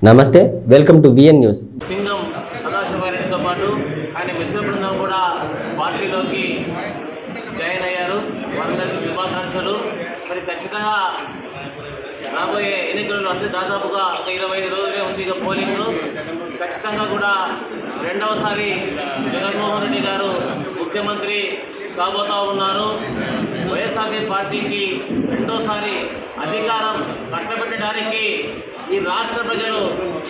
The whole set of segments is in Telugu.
నమస్తే, welcome to VN news. Singam సదాశివారెడ్డితో పాటు ఆయన మిత్ర బృందం కూడా పార్టీలోకి జాయిన్ అయ్యారు. వారందరికీ శుభాకాంక్షలు. మరి ఖచ్చితంగా రాబోయే ఎన్నికల్లో అంటే దాదాపుగా ఒక 25 రోజులే ఉంది ఇక పోలింగ్. ఖచ్చితంగా కూడా రెండవసారి జగన్మోహన్ రెడ్డి గారు ముఖ్యమంత్రి కాబోతా ఉన్నారు. వైఎస్ఆర్సీపీ పార్టీకి రెండోసారి అధికారం కట్టబెట్టడానికి ఈ రాష్ట్ర ప్రజలు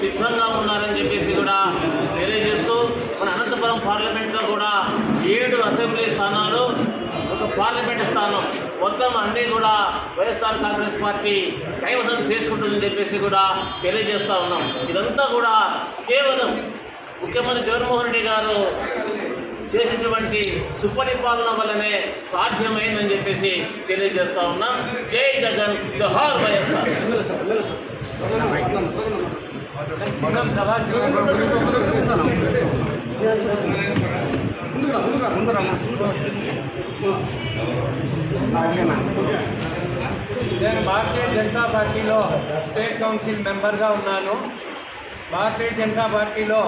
సిద్ధంగా ఉన్నారని చెప్పేసి కూడా తెలియజేస్తూ మన అనంతపురం పార్లమెంట్లో కూడా 7 అసెంబ్లీ స్థానాలు, ఒక పార్లమెంట్ స్థానం మొత్తం అన్నీ కూడా వైఎస్ఆర్ కాంగ్రెస్ పార్టీ కైవసం చేసుకుంటుందని చెప్పేసి కూడా తెలియజేస్తూ ఉన్నాం. ఇదంతా కూడా కేవలం ముఖ్యమంత్రి జగన్మోహన్ రెడ్డి గారు చేసినటువంటి సుపరిపాలన వల్లనే సాధ్యమైందని చెప్పేసి తెలియజేస్తూ ఉన్నాం. జై జగన్, జోహార్ వైఎస్ఆర్. సింగం సదాశివ నేను భారతీయ జనతా పార్టీలో స్టేట్ కౌన్సిల్ మెంబర్గా ఉన్నాను. భారతీయ జనతా పార్టీలో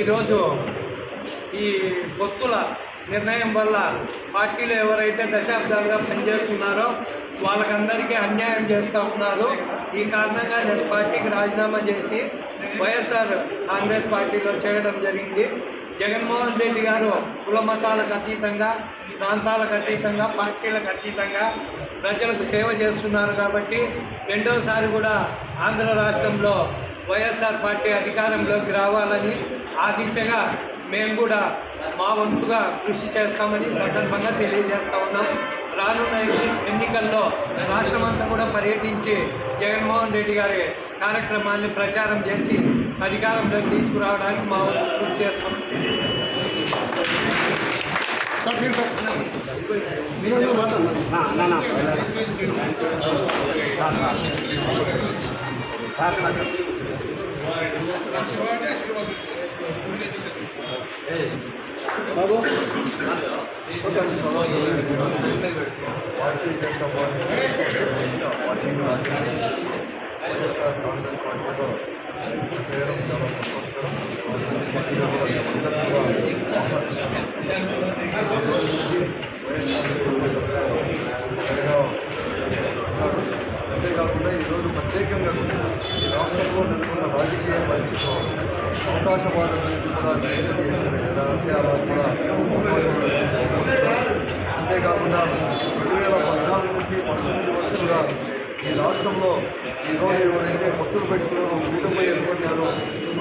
ఈరోజు ఈ పొత్తుల నిర్ణయం వల్ల పార్టీలో ఎవరైతే దశాబ్దాలుగా పనిచేస్తున్నారో వాళ్ళకందరికీ అన్యాయం చేస్తూ ఉన్నారు. ఈ కారణంగా నేను పార్టీకి రాజీనామా చేసి వైఎస్ఆర్ కాంగ్రెస్ పార్టీలో చేయడం జరిగింది. జగన్మోహన్ రెడ్డి గారు కుల మతాలకు అతీతంగా, ప్రాంతాలకు అతీతంగా, పార్టీలకు అతీతంగా ప్రజలకు సేవ చేస్తున్నారు. కాబట్టి రెండవసారి కూడా ఆంధ్ర రాష్ట్రంలో వైఎస్ఆర్ పార్టీ అధికారంలోకి రావాలని, ఆ దిశగా మేము కూడా మా వంతుగా కృషి చేస్తామని సందర్భంగా తెలియజేస్తా ఉన్నాం. రానున్న ఎన్నికల్లో రాష్ట్రమంతా కూడా పర్యటించి జగన్మోహన్ రెడ్డి గారి కార్యక్రమాన్ని ప్రచారం చేసి అధికారంలోకి తీసుకురావడానికి మా వంతు కృషి చేస్తామని తెలియజేస్తాం. బాబు భారతీయ జనతా పార్టీ వైఎస్ఆర్ కాంగ్రెస్ పార్టీలో చేయడం చాలా సంతోషకరం. పార్టీలో అంతేకాకుండా ఈరోజు ప్రత్యేకంగా ఈ రాష్ట్రంలో నెలకొన్న రాజకీయ పరిస్థితుల్లో అవకాశవాదం కూడా రాజకీయాలు కూడా అంతేకాకుండా 2014 నుంచి 19 వరకు కూడా ఈ రాష్ట్రంలో ఈరోజు ఎవరైతే భక్తులు పెట్టుకున్నారో కూటమి ఏర్పడినారో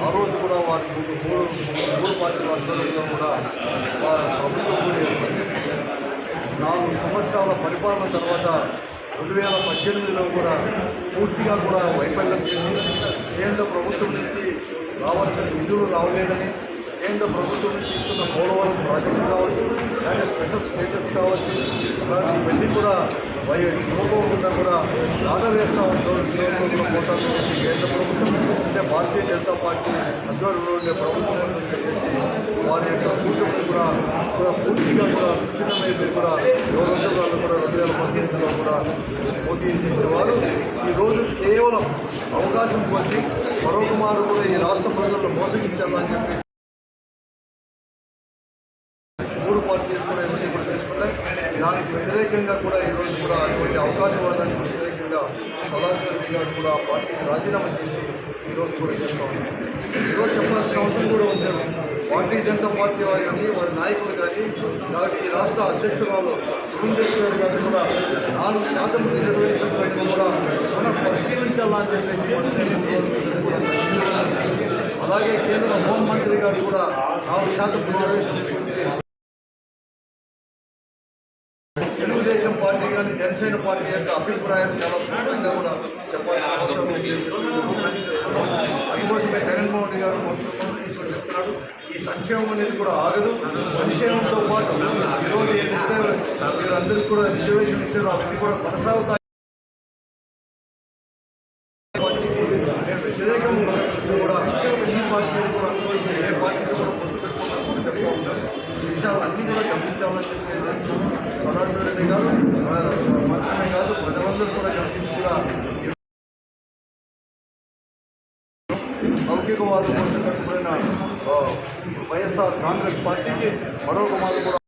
ఆ రోజు కూడా వారికి మూడు పార్టీల ఆధ్వర్యంలో కూడా వారి ప్రభుత్వం కూడా ఏర్పడింది. 4 సంవత్సరాల పరిపాలన తర్వాత 2018లో కూడా పూర్తిగా కూడా వైఫల్యం చెంది కేంద్ర ప్రభుత్వం నుంచి రావాల్సిన నిధులు రావలేదని, కేంద్ర ప్రభుత్వం నుంచి ఇస్తున్న పోలవరం ప్రాజెక్టు కావచ్చు, అలాగే స్పెషల్ స్టేటస్ కావచ్చు, అలాంటి ఇవన్నీ కూడా ఇవ్వకుండా కూడా ఆర్డర్ వేస్తూ కూడా పోతాను చెప్పేసి కేంద్ర ప్రభుత్వం అంటే భారతీయ జనతా పార్టీ ఆధ్వర్యంలో ఉండే ప్రభుత్వం అని చెప్పేసి వారి యొక్క కూటమిని కూడా పూర్తిగా కూడా విచ్ఛిన్నమైపోయి కూడా ఎవరంతా వాళ్ళు కూడా 2018లో కూడా పోటీ చేసేవారు. ఈరోజు కేవలం అవకాశం పొంది మరొక మారు కూడా ఈ రాష్ట్ర ప్రజలను మోసగించాలని చెప్పి 3 పార్టీలు కూడా ఇవన్నీ కూడా తీసుకుంటాయి. దానికి వ్యతిరేకంగా కూడా ఈరోజు కూడా అటువంటి అవకాశవాదానికి వ్యతిరేకంగా సదాశివరెడ్డి గారు కూడా పార్టీకి రాజీనామా చేసి ఈరోజు కూడా చేస్తూ ఉన్నారు. ఈరోజు చెప్పాల్సిన అవసరం కూడా ఉంది. భారతీయ జనతా పార్టీ వారి కానీ వారి నాయకులు కానీ కాబట్టి ఈ రాష్ట్ర అధ్యక్షురాలు పురంధేశ్వరి గారు కూడా 4% రిజర్వేషన్ కూడా మనం పరిశీలించాలని చెప్పేసి అలాగే కేంద్ర హోంమంత్రి గారు కూడా 4% రిజర్వేషన్ గురించి తెలుగుదేశం పార్టీ కానీ జనసేన పార్టీ యొక్క అభిప్రాయం చాలా స్పష్టంగా కూడా చెప్పాల్సిన అవసరం ఉంది. అందుకోసమే జగన్మోహన్ రెడ్డి గారు చెప్తున్నాడు, ఈ సంక్షేమం అనేది కూడా ఆగదు. సంక్షేమంతో పాటు ఈరోజు ఏదైతే వీరందరికీ కూడా రిజర్వేషన్ ఇచ్చారో అవన్నీ కూడా కొనసాగుతాయి. వ్యతిరేకం కూడా ఈ పార్టీలు కూడా అనుకోవచ్చు, ఏ పార్టీకి కూడా పొత్తు పెట్టుకోవాలని చెప్తూ ఉంటారు. ఈ విషయాలన్నీ కూడా గమనించాలని చెప్పి సదాశివరెడ్డి గారు మాత్రమే కాదు ప్రజలందరూ కూడా గమనించి కూడా లౌకికవాదం కోసం కట్టుబడిన వైఎస్ఆర్ కాంగ్రెస్ పార్టీకి మరొక మారు కూడా